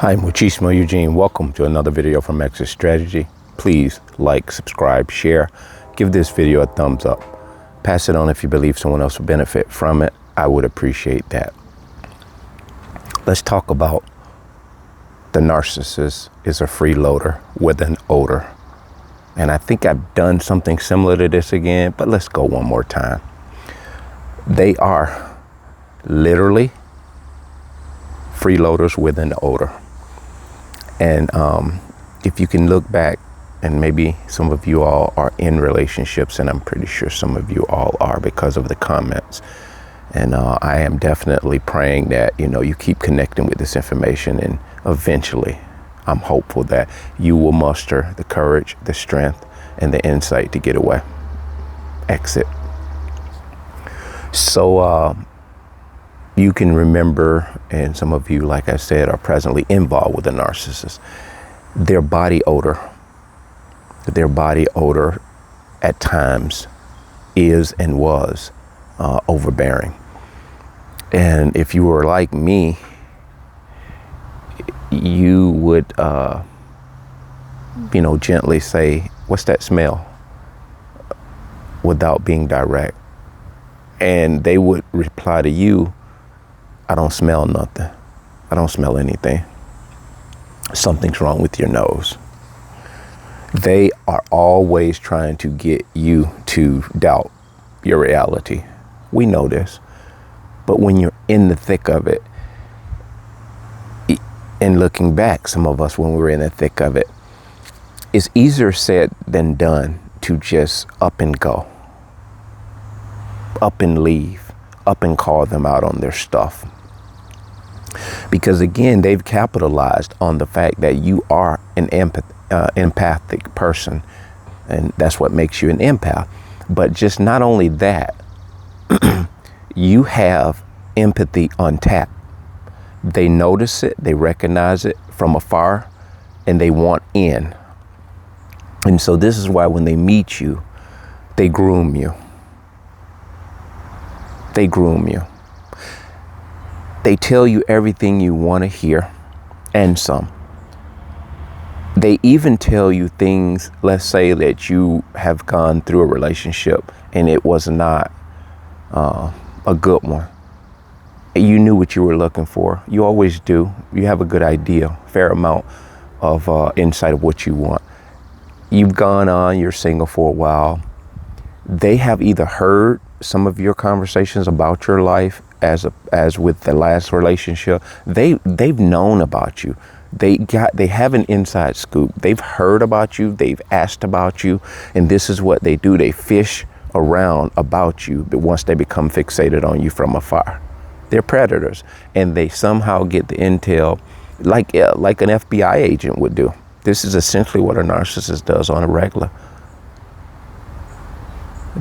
Hi, Muchísimo Eugene. Welcome to another video from Exit Strategy. Please like, subscribe, share, give this video a thumbs up. Pass it on if you believe someone else will benefit from it. I would appreciate that. Let's talk about the narcissist is a freeloader with an odor. And I think I've done something similar to this again, but let's go one more time. They are literally freeloaders with an odor. And if you can look back, and maybe some of you all are in relationships, and I'm pretty sure some of you all are because of the comments. And I am definitely praying that, you keep connecting with this information, and eventually I'm hopeful that you will muster the courage, the strength, and the insight to get away. Exit. So you can remember, and some of you, like I said, are presently involved with a narcissist. Their body odor at times is and was overbearing. And if you were like me, you would, gently say, "What's that smell?" without being direct. And they would reply to you, "I don't smell nothing. I don't smell anything. Something's wrong with your nose." They are always trying to get you to doubt your reality. We know this. But when you're in the thick of it, and looking back, some of us, when we were in the thick of it, it's easier said than done to just up and go, up and leave, up and call them out on their stuff. Because again, they've capitalized on the fact that you are an empathic person, and that's what makes you an empath. But just not only that, you have empathy on tap. They notice it, they recognize it from afar, and they want in. And so this is why when they meet you, they groom you. They groom you. They tell you everything you want to hear, and some. They even tell you things, let's say that you have gone through a relationship and it was not a good one. You knew what you were looking for. You always do. You have a good idea, fair amount of insight of what you want. You've gone on, you're single for a while. They have either heard some of your conversations about your life, as with the last relationship. They've known about you. They have an inside scoop. They've heard about you. They've asked about you, and this is what they do. They fish around about you, but once they become fixated on you from afar, they're predators, and they somehow get the intel, like an FBI agent would do. This is essentially what a narcissist does on a regular.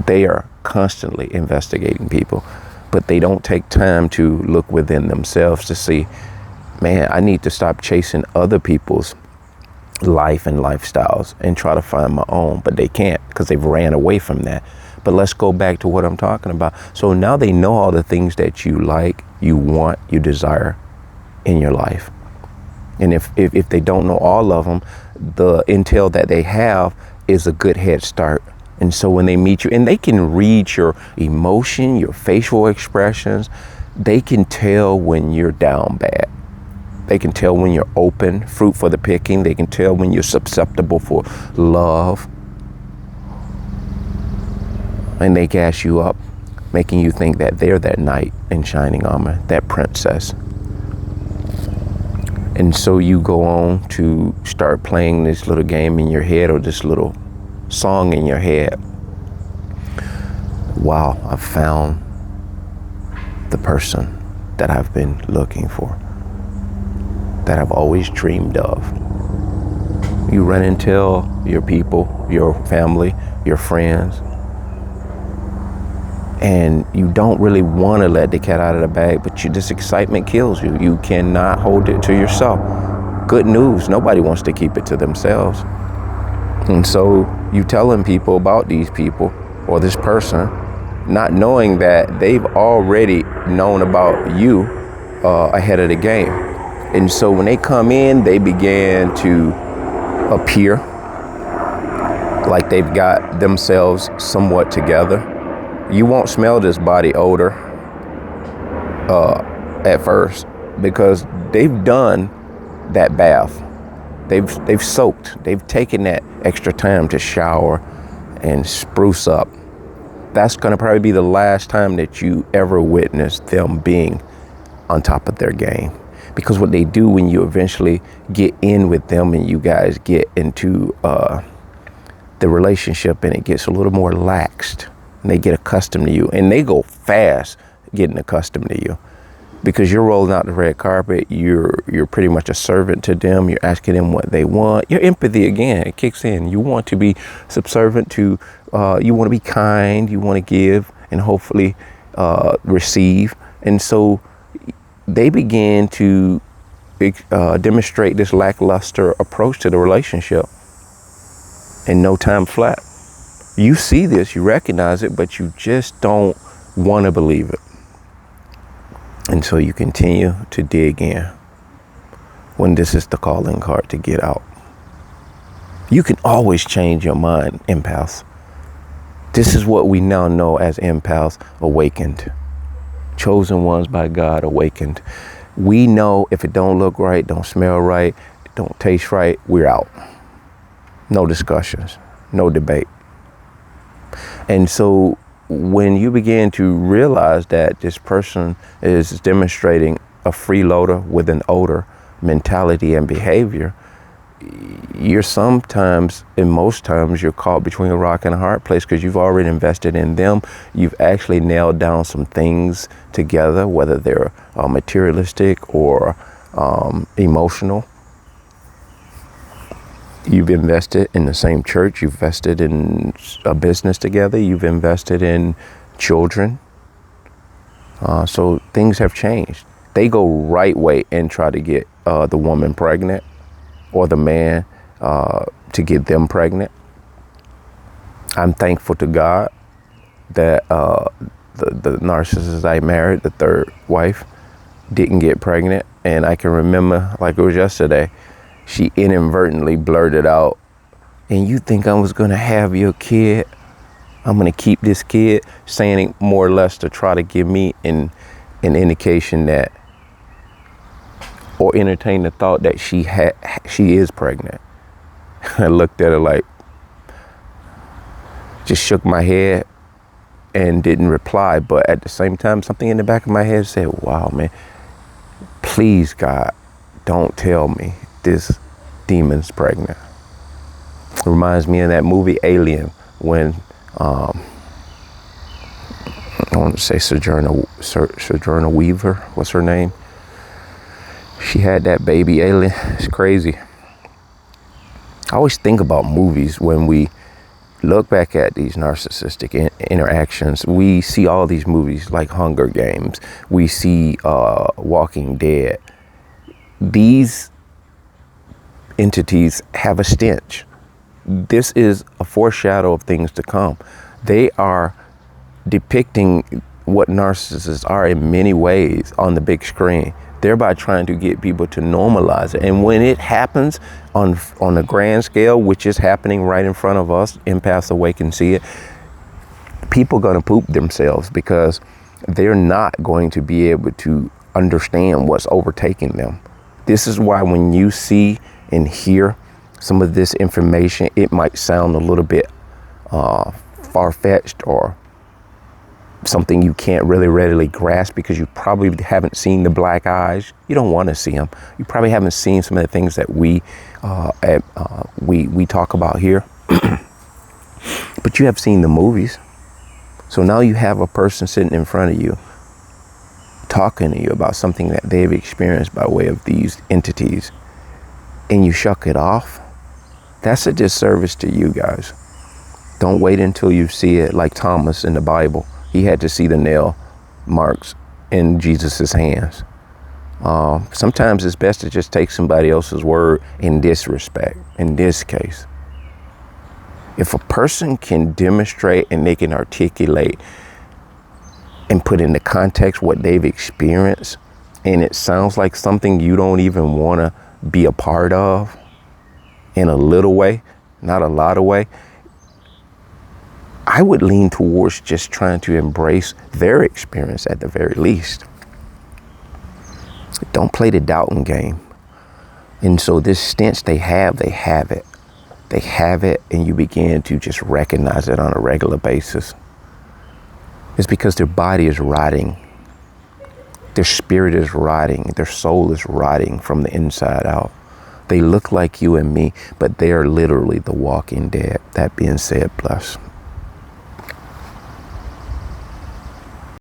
They are constantly investigating people, but they don't take time to look within themselves to see, man, I need to stop chasing other people's life and lifestyles and try to find my own. But they can't, because they've ran away from that. But let's go back to what I'm talking about. So now they know all the things that you like, you want, you desire in your life. And if they don't know all of them, the intel that they have is a good head start. And so when they meet you, and they can read your emotion, your facial expressions, they can tell when you're down bad. They can tell when you're open, fruit for the picking. They can tell when you're susceptible for love. And they gas you up, making you think that they're that knight in shining armor, that princess. And so you go on to start playing this little game in your head, or this little song in your head. Wow, I've found the person that I've been looking for, that I've always dreamed of. You run and tell your people, your family, your friends, and you don't really want to let the cat out of the bag, but this excitement kills you. You cannot hold it to yourself. Good news, nobody wants to keep it to themselves. And so you telling people about these people or this person, not knowing that they've already known about you ahead of the game. And so when they come in, they began to appear like they've got themselves somewhat together. You won't smell this body odor at first because they've done that bath. They've soaked. They've taken that extra time to shower and spruce up. That's going to probably be the last time that you ever witness them being on top of their game. Because what they do when you eventually get in with them and you guys get into the relationship and it gets a little more laxed and they get accustomed to you, and they go fast getting accustomed to you because you're rolling out the red carpet. You're pretty much a servant to them. You're asking them what they want. Your empathy, again, it kicks in. You want to be subservient to, you want to be kind, you want to give and hopefully receive. And so they begin to demonstrate this lackluster approach to the relationship in no time flat. You see this, you recognize it, but you just don't want to believe it. And so you continue to dig in when this is the calling card to get out. You can always change your mind, empaths. This is what we now know as empaths, awakened. Chosen ones by God, awakened. We know if it don't look right, don't smell right, don't taste right, we're out. No discussions, no debate. And so when you begin to realize that this person is demonstrating a freeloader with an odor mentality and behavior, you're sometimes, and most times, you're caught between a rock and a hard place because you've already invested in them. You've actually nailed down some things together, whether they're materialistic or emotional. You've invested in the same church. You've invested in a business together. You've invested in children. So things have changed. They go right way and try to get the woman pregnant or the man to get them pregnant. I'm thankful to God that the narcissist I married, the third wife, didn't get pregnant. And I can remember like it was yesterday, she inadvertently blurted out, "And you think I was going to have your kid? I'm going to keep this kid," saying it more or less to try to give me an indication that, or entertain the thought that she is pregnant. I looked at her like, just shook my head and didn't reply. But at the same time, something in the back of my head said, wow, man, please, God, don't tell me this demon's pregnant. It reminds me of that movie Alien when I want to say Sojourner Weaver, what's her name? She had that baby alien. It's crazy. I always think about movies when we look back at these narcissistic interactions. We see all these movies like Hunger Games. We see Walking Dead. These entities have a stench. This is a foreshadow of things to come. They are depicting what narcissists are in many ways on the big screen, thereby trying to get people to normalize it. And when it happens on a grand scale, which is happening right in front of us, empaths awake and see it, people are going to poop themselves because they're not going to be able to understand what's overtaking them. This is why when you see and hear some of this information, it might sound a little bit far-fetched or something you can't really readily grasp because you probably haven't seen the black eyes. You don't want to see them. You probably haven't seen some of the things that we talk about here. But you have seen the movies. So now you have a person sitting in front of you talking to you about something that they've experienced by way of these entities, and you shuck it off. That's a disservice to you guys. Don't wait until you see it like Thomas in the Bible. He had to see the nail marks in Jesus's hands. Sometimes it's best to just take somebody else's word in this respect, in this case. If a person can demonstrate and they can articulate and put into context what they've experienced and it sounds like something you don't even want to be a part of in a little way, not a lot of way, I would lean towards just trying to embrace their experience at the very least. Don't play the doubting game. And so this stench they have it. They have it, and you begin to just recognize it on a regular basis. It's because their body is rotting. Their spirit is rotting. Their soul is rotting from the inside out. They look like you and me, but they are literally the walking dead. That being said, BLEZZ.